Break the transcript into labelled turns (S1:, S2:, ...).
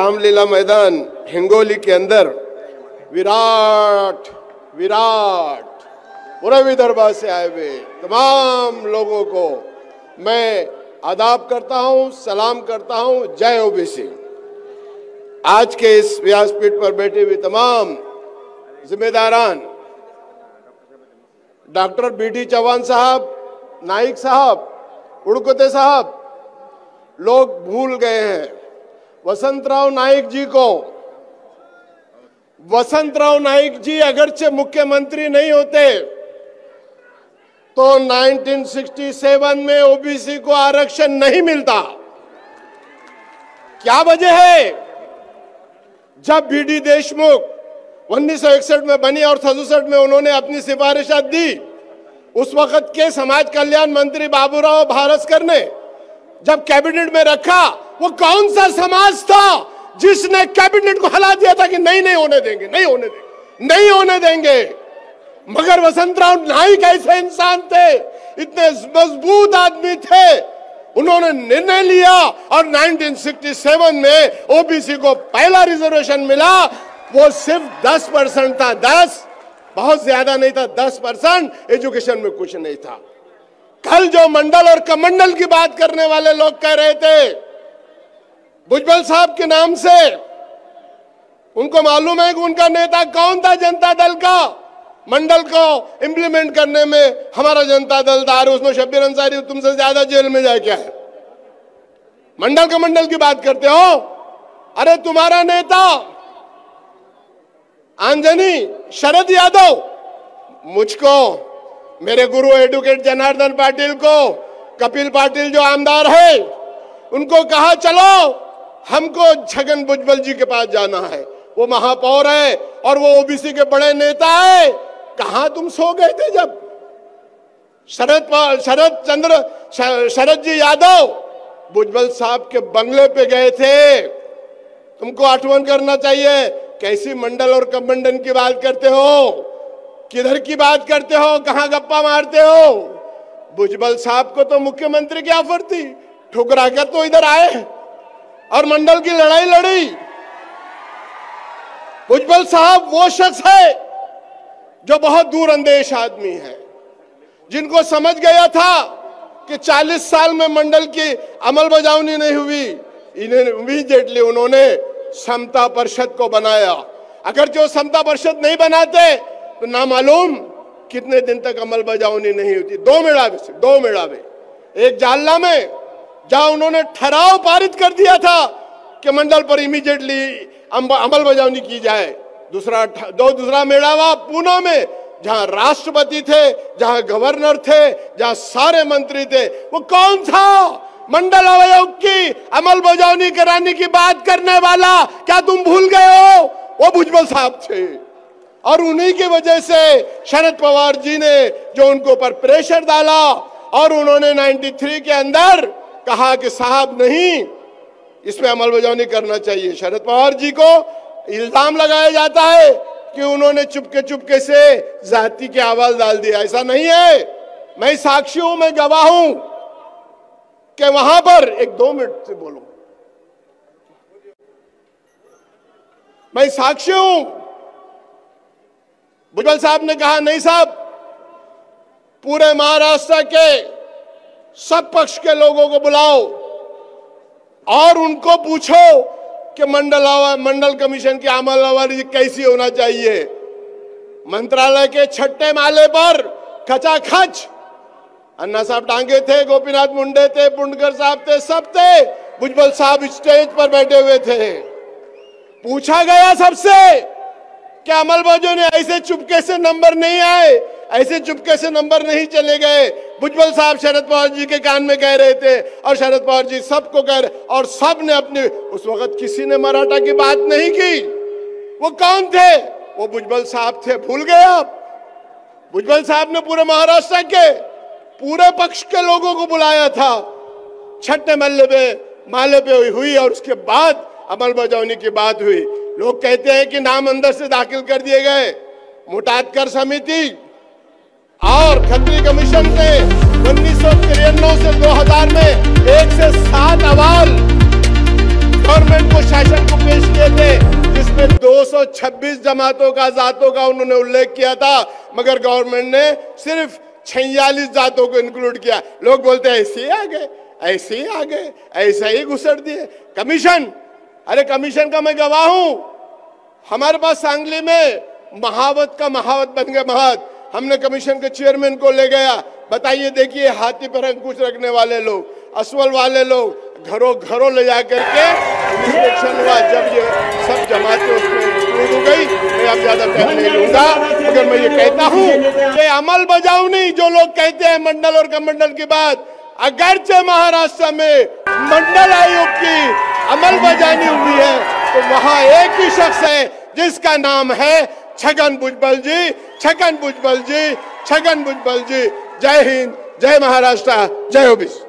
S1: रामलीला मैदान हिंगोली के अंदर विराट पूरे विदर्भ से आए हुए तमाम लोगों को मैं आदाब करता हूं, सलाम करता हूं। जय ओबीसी। आज के इस व्यासपीठ पर बैठे हुए तमाम जिम्मेदारान, डॉक्टर BD चौहान साहब, नाइक साहब, उड़कुते साहब, लोग भूल गए हैं वसंतराव नाइक जी को। वसंतराव नाइक जी अगरचे मुख्यमंत्री नहीं होते तो 1967 में ओबीसी को आरक्षण नहीं मिलता। क्या वजह है? जब BD देशमुख 1961 में बनी और 67 में उन्होंने अपनी सिफारिशात दी, उस वक्त के समाज कल्याण मंत्री बाबूराव भारस्कर ने जब कैबिनेट में रखा, वो कौन सा समाज था जिसने कैबिनेट को हिला दिया था कि नहीं होने देंगे, नहीं होने देंगे। मगर वसंतराव नाइक ऐसे इंसान थे, इतने मजबूत आदमी थे, उन्होंने निर्णय लिया और 1967 में ओबीसी को पहला रिजर्वेशन मिला। वो सिर्फ 10% था, 10, बहुत ज्यादा नहीं था, 10%। एजुकेशन में कुछ नहीं था। कल जो मंडल और कमंडल की बात करने वाले लोग कह रहे थे भुजबल साहब के नाम से, उनको मालूम है कि उनका नेता कौन था जनता दल का? मंडल को इंप्लीमेंट करने में हमारा जनता दल था, उसमें शब्बीर अंसारी तुमसे ज्यादा जेल में जाए क्या है? मंडल कमंडल की बात करते हो। अरे तुम्हारा नेता आंजनी शरद यादव, मुझको, मेरे गुरु एडवोकेट जनार्दन पाटिल को, कपिल पाटिल जो आमदार है, उनको कहा चलो हमको छगन भुजबल जी के पास जाना है, वो महापौर है और वो ओबीसी के बड़े नेता है। कहां तुम सो गए थे जब शरद जी यादव भुजबल साहब के बंगले पे गए थे? तुमको आठवण करना चाहिए। कैसी मंडल और कमंडल की बात करते हो? किधर की बात करते हो? कहां गप्पा मारते हो? भुजबल साहब को तो मुख्यमंत्री की ऑफर थी, ठुकरा कर तो इधर आए और मंडल की लड़ाई लड़ी। भुजबल साहब वो शख्स है जो बहुत दूरअंदेश आदमी है, जिनको समझ गया था कि 40 साल में मंडल की अमल बजावनी नहीं हुई। इमीडिएटली उन्होंने समता परिषद को बनाया। अगर जो समता परिषद नहीं बनाते तो ना मालूम कितने दिन तक अमल बजावनी नहीं होती। दो मेड़ावे, एक जालना में जहां उन्होंने ठहराव पारित कर दिया था कि मंडल पर इमीडिएटली अमल बजावनी की जाए। दूसरा मेड़ावा पूना में, जहां राष्ट्रपति थे, जहां गवर्नर थे, जहां सारे मंत्री थे। वो कौन था मंडल आयोग की अमल बजावनी कराने की बात करने वाला? क्या तुम भूल गए हो? वो भुजबल साहब थे और उन्हीं की वजह से शरद पवार जी ने जो उनको ऊपर प्रेशर डाला और उन्होंने 93 के अंदर कहा कि साहब नहीं, इसमें अमल बजावनी करना चाहिए। शरद पवार जी को इल्जाम लगाया जाता है कि उन्होंने चुपके से जाति की आवाज डाल दिया। ऐसा नहीं है, मैं साक्षी हूं, मैं गवाह हूं कि वहां पर 2 मिनट से बोलो, मैं साक्षी हूं। भुजबल साहब ने कहा नहीं साहब, पूरे महाराष्ट्र के सब पक्ष के लोगों को बुलाओ और उनको पूछो कि मंडल कमीशन की अमलवारी कैसी होना चाहिए। मंत्रालय के छठे माले पर खचाखच अन्ना साहब टांगे थे, गोपीनाथ मुंडे थे, पुंडकर साहब थे, सब थे। भुजबल साहब स्टेज पर बैठे हुए थे। पूछा गया सबसे कि अमल बजावनी ऐसे चुपके से नंबर नहीं आए, ऐसे चुपके से नंबर नहीं चले गए। भुजबल साहब शरद पवार जी के कान में कह रहे थे और शरद पवार जी सबको कह रहे, और सब ने अपनी, उस वक्त किसी ने मराठा की बात नहीं की। वो कौन थे? वो भुजबल साहब थे। भूल गए आप? भुजबल साहब ने पूरे महाराष्ट्र के पूरे पक्ष के लोगों को बुलाया था। छठे माले पे हुई और उसके बाद अमल बजावनी की बात हुई। लोग कहते हैं कि नाम अंदर से दाखिल कर दिए गए। मुटात्कर समिति और खत्री कमीशन ने 1993 से 2000 में 1 से 7 अहवाल गवर्नमेंट को, शासन को पेश किए थे, जिसमें 226 जमातों का, जातों का उन्होंने उल्लेख किया था, मगर गवर्नमेंट ने सिर्फ 46 जातों को इंक्लूड किया। लोग बोलते हैं ऐसे ही आ गए, ऐसे ही आ गए, ऐसा ही घुसड़ दिए। कमीशन, अरे कमीशन का मैं गवाह हूं। हमारे पास सांगली में महावत का महावत बन गया महत। हमने कमीशन के चेयरमैन को ले गया, बताइए देखिए हाथी पर अंकुश रखने वाले लोग, असवल वाले लोग घरों घरों ले जा करके इंस्पेक्शन हुआ। जब ये सब जमातें उसमें इंक्लूड हो गई, मैं अब ज्यादा टाइम नहीं लूंगा, मगर मैं ये कहता हूँ कि अमल बजावनी जो लोग कहते हैं मंडल और कमंडल की बात, अगरचे महाराष्ट्र में मंडल आयोग की अमल बजानी हुई है तो वहां एक ही शख्स है जिसका नाम है छगन भुजबल जी, छगन भुजबल जी, छगन भुजबल जी। जय हिंद, जय महाराष्ट्र, जय ओबीसी।